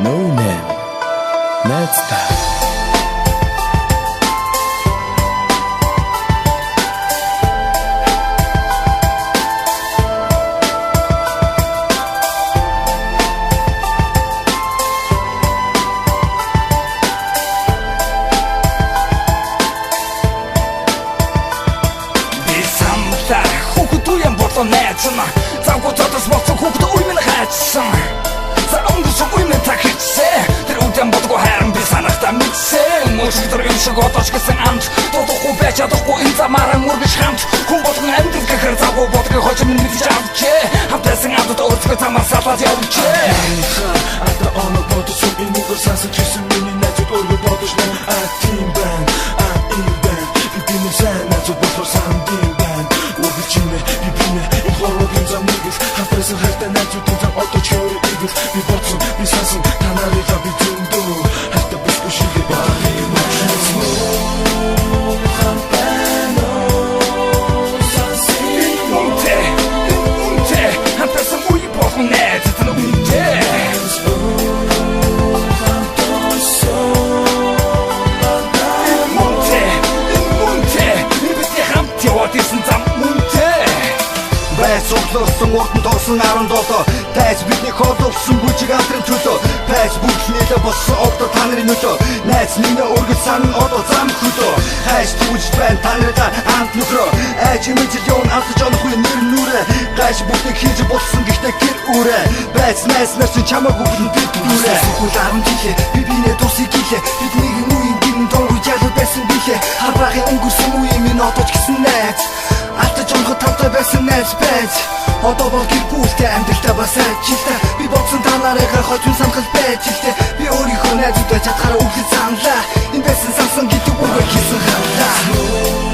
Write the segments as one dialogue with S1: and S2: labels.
S1: No name. Найзтай.
S2: Найцна завгүй тодос боцох хүүхд үе минь хайцсан за өнгөрсөн үе минь тахицээ тэр үдэн бодгоо хайран би санахта мэдсэн мөчтөр юм шиг одооч гэсэн амт дуудахгүй байж чадахгүй энэ замаараа мөргөж хамт хүн болгон амьдрах гэхэр завгүй бодгоо хож минь мэдж авчээ хамтасан амтд өөрсгөө замаар салаад явчээ
S3: ата оноо бодсон энэ үгээр сансаж ирсэн миний найзууд өөрөө бодож нэ атим бан би минь сайн найзууд болохоор сандин бан үргэлжлэнэ би бинэ Хорвогийн зам нэгэл хапрасан хайртай найзуудын зам одооч хөрөг игэл би бодсон би сансан та нарынхаа би зөндөө хайртай бүсгүй шигээ бааны мөчнөс хампано санси унте хапрасан үе бохон найзууд унте
S4: Цуглуулсан урдан тоосон 17 тайз бидний хоололсон бүжиг амтрын төлөө тайз бүхнээлээ болсон одоо та нарын нөлөө найз минь өргөж сан одоо зам хөлөө хайж түүж байна та нараа амт нөхрөө айж имэжлён алтж онхгүй нэр нүрэ гаш бүхнийг хийж болсон гэхдээ гэр үрэ байц найз нар чи чамаагүй бид нүрэ хүлаарн жилээ би бинэ тусыг гэлээ бидний үеийн гин дөрөв ялуу байсан билээ хабагийн өнгөрсөн үеийн минь одооч гэсэн найз Алтаж онгод тавтай байсан найз байж одоо бол гэр бүлтэй амьдралтай бас ажилтай би бодсон та нарыгаа хожим санахал байж илтэй би өөрийнхөө найзуудаа чадхаараа үхэл саналаа энэ байсан сансан гэдэг үгээр хийсэн хандаа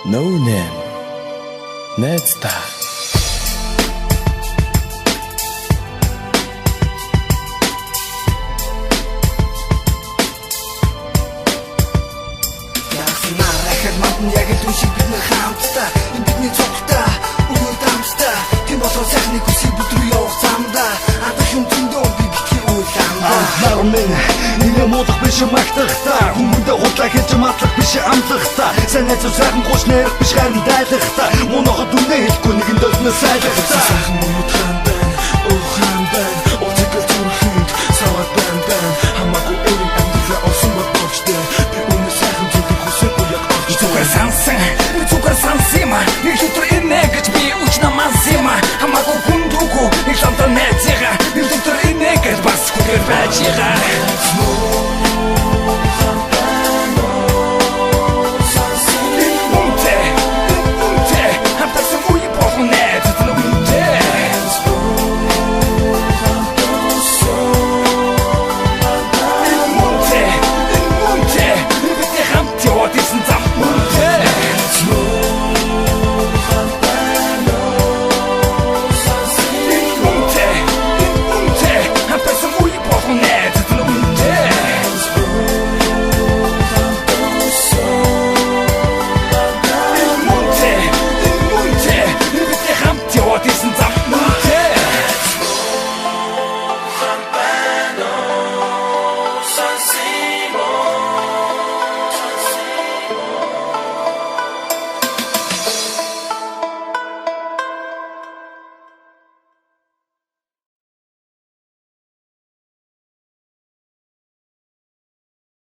S1: No name. Найзтай.
S4: Яг л үшиг бид нар хамтдаа энэ бидний цогтой үгүй дамжтай тийм болохоор сайхныг үсэг бүдрүү явах замдаа адах юм зөндөө би битгий уйлаандаа нэмээ муудах биш магтахтаа хүмүүндээ худлаа хийж матлах биш амлахтаа сайн найз сайхан гош нэрх биш харин дайлахтаа мунахад үнэ хэлэхгүй нэгэн дөлнөө сайлах